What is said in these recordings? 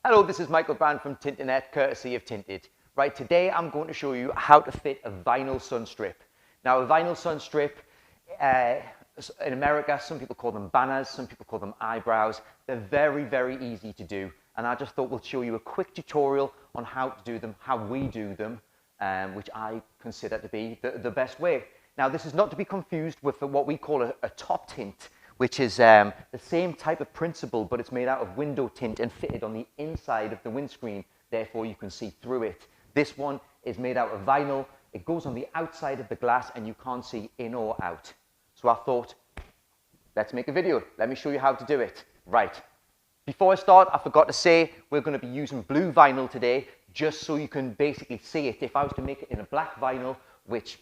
Hello, this is Michael Brand from Tinternet, courtesy of Tinted. Right, today I'm going to show you how to fit a vinyl sunstrip. Now, a vinyl sunstrip, in America, some people call them banners, some people call them eyebrows. They're very, very easy to do. And I just thought we'll show you a quick tutorial on how to do them, how we do them, which I consider to be the best way. Now, this is not to be confused with what we call a top tint, which is the same type of principle, but it's made out of window tint and fitted on the inside of the windscreen. Therefore, you can see through it. This one is made out of vinyl. It goes on the outside of the glass and you can't see in or out. So I thought, let's make a video. Let me show you how to do it. Right. Before I start, I forgot to say we're going to be using blue vinyl today, just so you can basically see it. If I was to make it in a black vinyl, which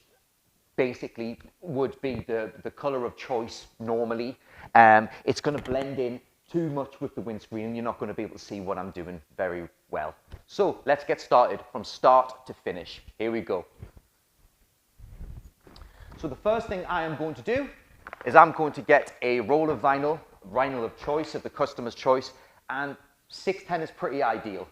basically would be the color of choice normally, it's going to blend in too much with the windscreen and you're not going to be able to see what I'm doing very well. So let's get started from start to finish. Here we go. So the first thing I am going to do is I'm going to get a roll of vinyl of choice, of the customer's choice, and 610 is pretty ideal.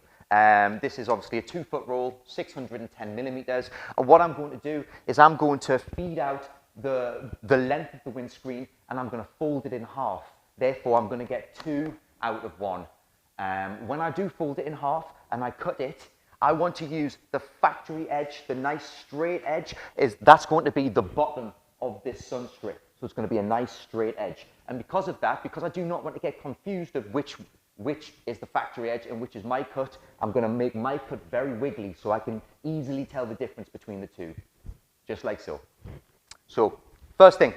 This is obviously a 2-foot roll, 610 millimeters. And what I'm going to do is I'm going to feed out the length of the windscreen and I'm going to fold it in half. Therefore, I'm going to get 2 out of 1. When I do fold it in half and I cut it, I want to use the factory edge, the nice straight edge. That's going to be the bottom of this sunstrip. So it's going to be a nice straight edge. And because of that, because I do not want to get confused of which is the factory edge and which is my cut, I'm going to make my cut very wiggly so I can easily tell the difference between the two. Just like so. So, first thing,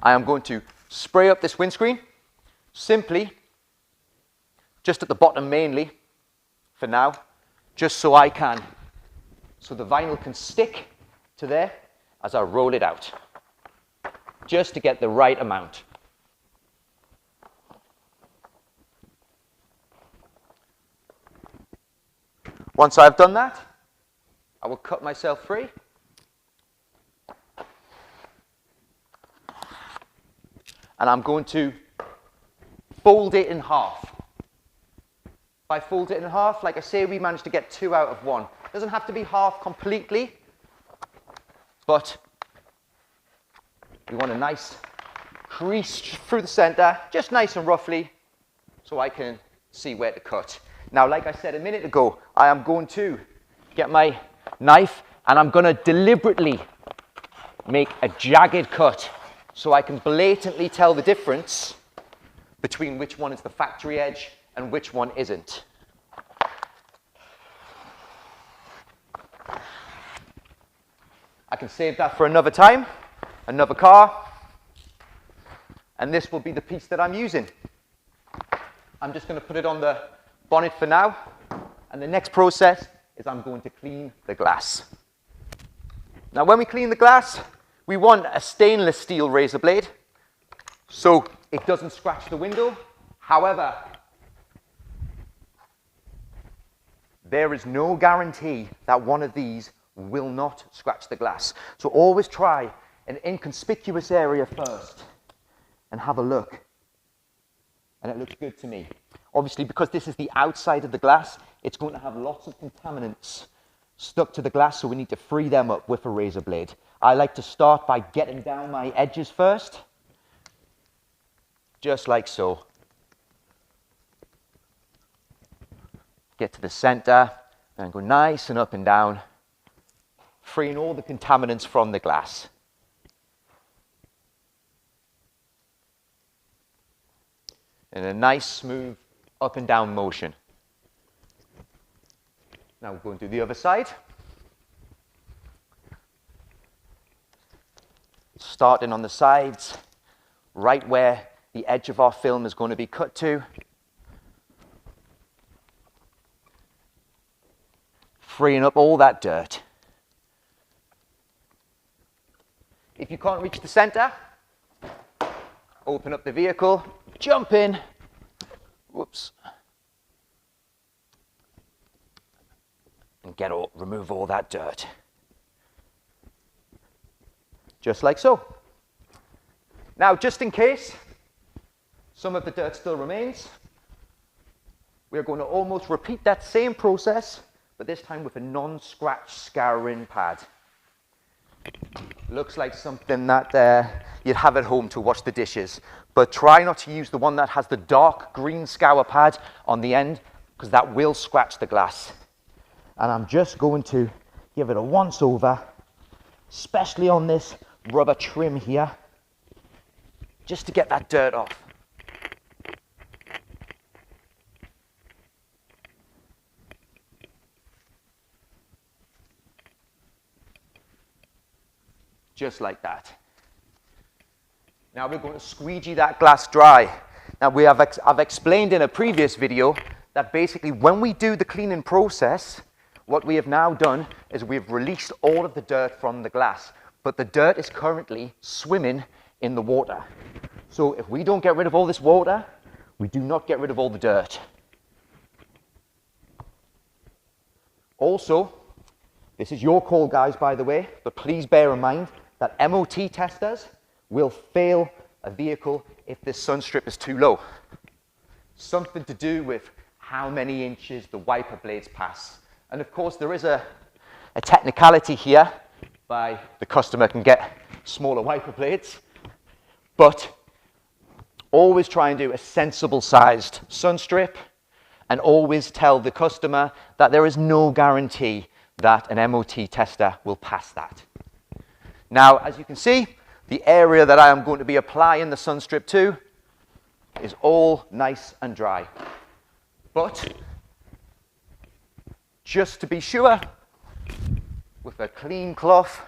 I am going to spray up this windscreen, simply, just at the bottom mainly, for now, just so the vinyl can stick to there as I roll it out, just to get the right amount. Once I've done that, I will cut myself free. And I'm going to fold it in half. If I fold it in half, like I say, we managed to get 2 out of 1. It doesn't have to be half completely, but we want a nice crease through the center, just nice and roughly, so I can see where to cut. Now, like I said a minute ago, I am going to get my knife and I'm going to deliberately make a jagged cut so I can blatantly tell the difference between which one is the factory edge and which one isn't. I can save that for another time, another car, and this will be the piece that I'm using. I'm just going to put it on the bonnet for now, and the next process is I'm going to clean the glass. Now, when we clean the glass, we want a stainless steel razor blade so it doesn't scratch the window. However, there is no guarantee that one of these will not scratch the glass. So always try an inconspicuous area first and have a look. And it looks good to me. Obviously, because this is the outside of the glass, it's going to have lots of contaminants stuck to the glass, so we need to free them up with a razor blade. I like to start by getting down my edges first, just like so. Get to the center, and go nice and up and down, freeing all the contaminants from the glass. In a nice, smooth, up and down motion. Now we're going to do the other side. Starting on the sides, right where the edge of our film is going to be cut to. Freeing up all that dirt. If you can't reach the center, open up the vehicle, jump in, whoops, and remove all that dirt. Just like so. Now, just in case some of the dirt still remains, we're going to almost repeat that same process, but this time with a non-scratch scouring pad. Looks like something that you'd have at home to wash the dishes, but try not to use the one that has the dark green scour pad on the end, because that will scratch the glass. And I'm just going to give it a once over, especially on this rubber trim here, just to get that dirt off. Just like that. Now we're going to squeegee that glass dry. Now I've explained in a previous video that basically when we do the cleaning process, what we have now done is we've released all of the dirt from the glass, but the dirt is currently swimming in the water. So if we don't get rid of all this water, we do not get rid of all the dirt. Also, this is your call, guys, by the way, but please bear in mind that MOT testers will fail a vehicle if this sunstrip is too low. Something to do with how many inches the wiper blades pass. And of course, there is a technicality here by the customer can get smaller wiper blades, but always try and do a sensible sized sunstrip and always tell the customer that there is no guarantee that an MOT tester will pass that. Now, as you can see, the area that I am going to be applying the sunstrip to is all nice and dry. But just to be sure, with a clean cloth,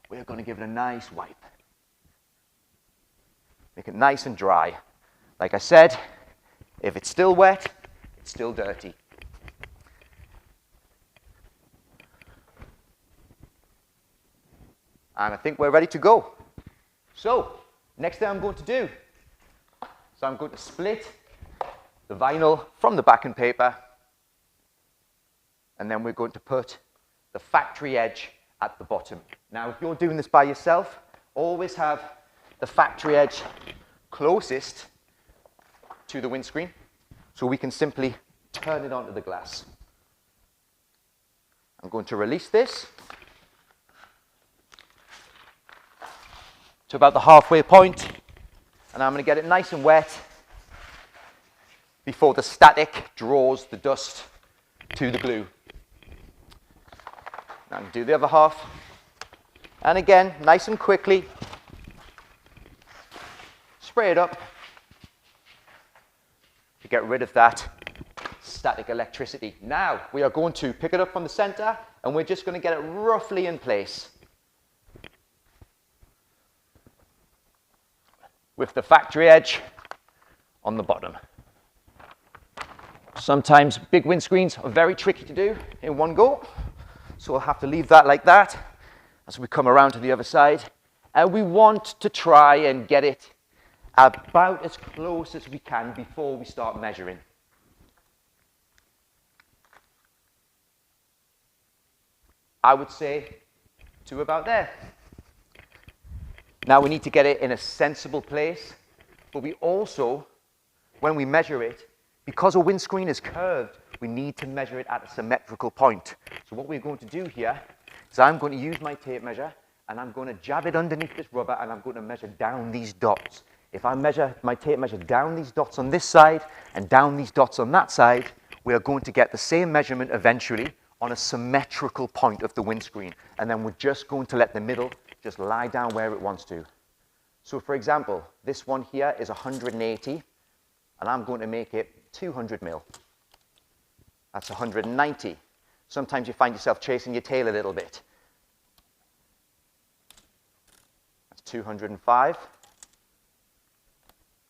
we're going to give it a nice wipe. Make it nice and dry. Like I said, if it's still wet, it's still dirty. And I think we're ready to go. So, next thing I'm going to do, so I'm going to split the vinyl from the backing paper, and then we're going to put the factory edge at the bottom. Now, if you're doing this by yourself, always have the factory edge closest to the windscreen, so we can simply turn it onto the glass. I'm going to release this to about the halfway point, and I'm going to get it nice and wet before the static draws the dust to the glue. Now do the other half, and again, nice and quickly, spray it up to get rid of that static electricity. Now we are going to pick it up from the center, and we're just going to get it roughly in place with the factory edge on the bottom. Sometimes big windscreens are very tricky to do in one go, so we'll have to leave that like that as we come around to the other side. And we want to try and get it about as close as we can before we start measuring. I would say to about there. Now we need to get it in a sensible place, but we also, when we measure it, because a windscreen is curved, we need to measure it at a symmetrical point. So what we're going to do here is I'm going to use my tape measure, and I'm going to jab it underneath this rubber, and I'm going to measure down these dots. If I measure my tape measure down these dots on this side and down these dots on that side, we are going to get the same measurement eventually on a symmetrical point of the windscreen. And then we're just going to let the middle just lie down where it wants to. So for example, this one here is 180, and I'm going to make it 200 mil. That's 190. Sometimes you find yourself chasing your tail a little bit. That's 205.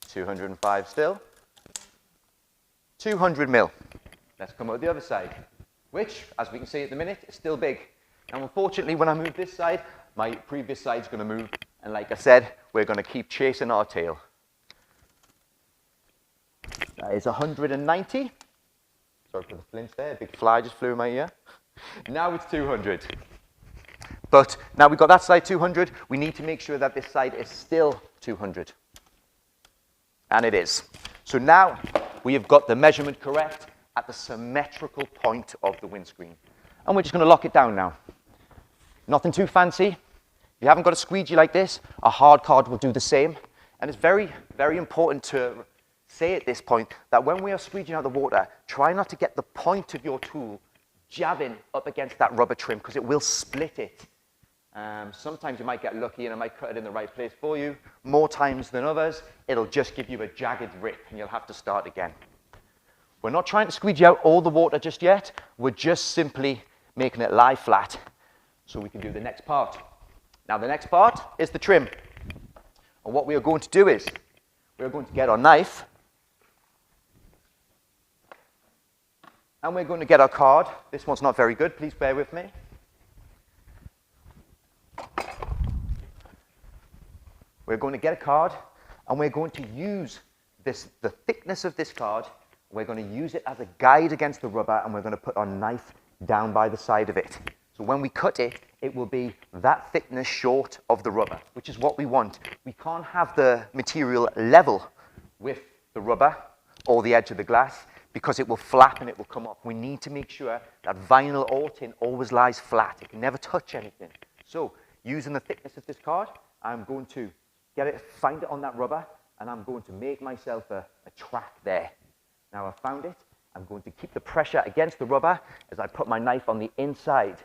205 still. 200 mil. Let's come out the other side, which, as we can see at the minute, is still big. Now, unfortunately, when I move this side, my previous side's going to move. And like I said, we're going to keep chasing our tail. That is 190. Sorry for the flinch there. A big fly just flew in my ear. Now it's 200. But now we've got that side 200. We need to make sure that this side is still 200. And it is. So now we have got the measurement correct at the symmetrical point of the windscreen. And we're just going to lock it down now. Nothing too fancy. If you haven't got a squeegee like this, a hard card will do the same. And it's very, very important to say at this point that when we are squeegeeing out the water, try not to get the point of your tool jabbing up against that rubber trim because it will split it. Sometimes you might get lucky and it might cut it in the right place for you. More times than others, it'll just give you a jagged rip and you'll have to start again. We're not trying to squeegee out all the water just yet. We're just simply making it lie flat so we can do the next part. Now the next part is the trim. And what we are going to do is we're going to get our knife and we're going to get our card. This one's not very good, please bear with me. We're going to get a card and we're going to use the thickness of this card. We're going to use it as a guide against the rubber and we're going to put our knife down by the side of it. So when we cut it, it will be that thickness short of the rubber, which is what we want. We can't have the material level with the rubber or the edge of the glass because it will flap and it will come off. We need to make sure that vinyl or tin always lies flat. It can never touch anything. So using the thickness of this card, I'm going to find it on that rubber, and I'm going to make myself a track there. Now I've found it, I'm going to keep the pressure against the rubber as I put my knife on the inside,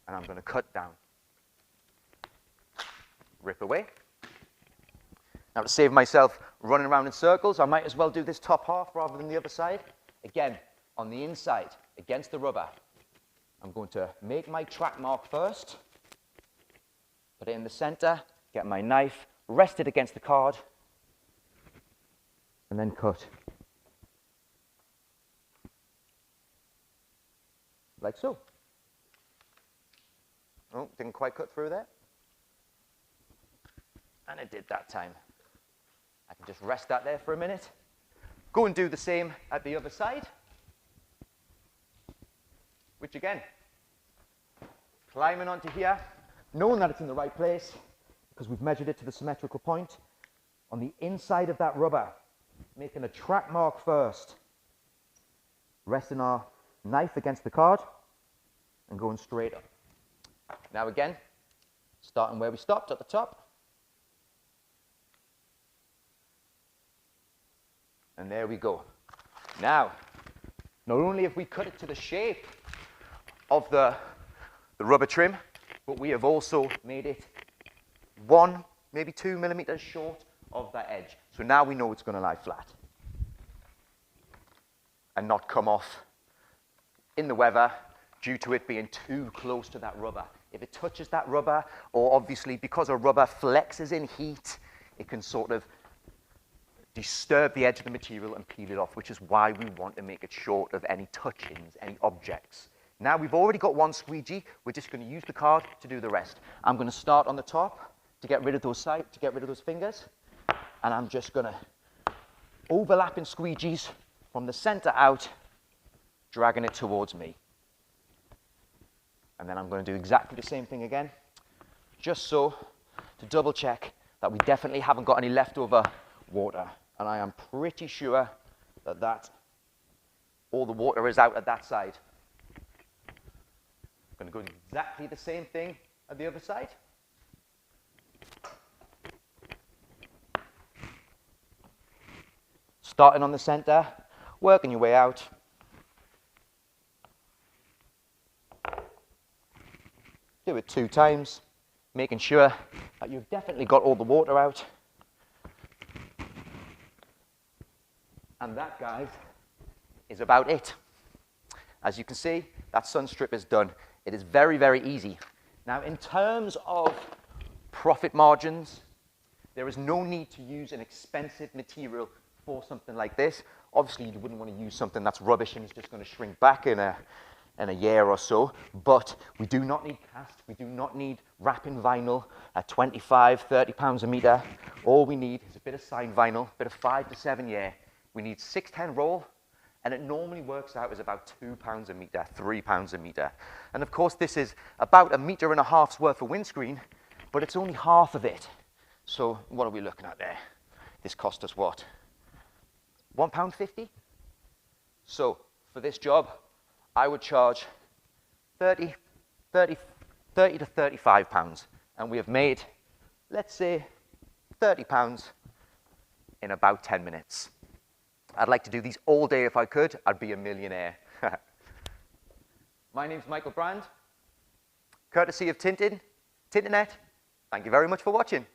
and I'm going to cut down. Rip away. Now to save myself running around in circles, I might as well do this top half rather than the other side. Again, on the inside, against the rubber, I'm going to make my track mark first, put it in the center, get my knife, rest it against the card, and then cut. Like so. Oh, didn't quite cut through there. And it did that time. I can just rest that there for a minute. Go and do the same at the other side. Which again, climbing onto here, knowing that it's in the right place, because we've measured it to the symmetrical point, on the inside of that rubber, making a track mark first, resting our knife against the card, and going straight up. Now again, starting where we stopped at the top, and there we go. Now, not only have we cut it to the shape of the rubber trim, but we have also made it 1, maybe 2 millimeters short of that edge. So now we know it's going to lie flat and not come off in the weather due to it being too close to that rubber. If it touches that rubber, or obviously because a rubber flexes in heat, it can sort of disturb the edge of the material and peel it off, which is why we want to make it short of any touch-ins, any objects. Now we've already got one squeegee, we're just going to use the card to do the rest. I'm going to start on the top to get rid of those fingers, and I'm just going to overlapping squeegees from the center out, dragging it towards me. And then I'm going to do exactly the same thing again, just so to double check that we definitely haven't got any leftover water. And I am pretty sure that all the water is out at that side. I'm going to go exactly the same thing at the other side. Starting on the center, working your way out. Do it 2 times, making sure that you've definitely got all the water out. And that, guys, is about it. As you can see, that sunstrip is done. It is very, very easy. Now, in terms of profit margins, there is no need to use an expensive material for something like this. Obviously, you wouldn't want to use something that's rubbish and is just going to shrink back in a year or so, but we do not need cast, we do not need wrapping vinyl at 25, 30 pounds a meter. All we need is a bit of sign vinyl, a bit of 5 to 7 year. We need 610 roll, and it normally works out as about £2 a meter, £3 a meter. And of course, this is about 1.5 meters worth of windscreen, but it's only half of it. So what are we looking at there? This cost us what? £1.50. So for this job, I would charge 30 to 35 pounds. And we have made, let's say, 30 pounds in about 10 minutes. I'd like to do these all day if I could. I'd be a millionaire. My name's Michael Brand, courtesy of Tinted Net. Thank you very much for watching.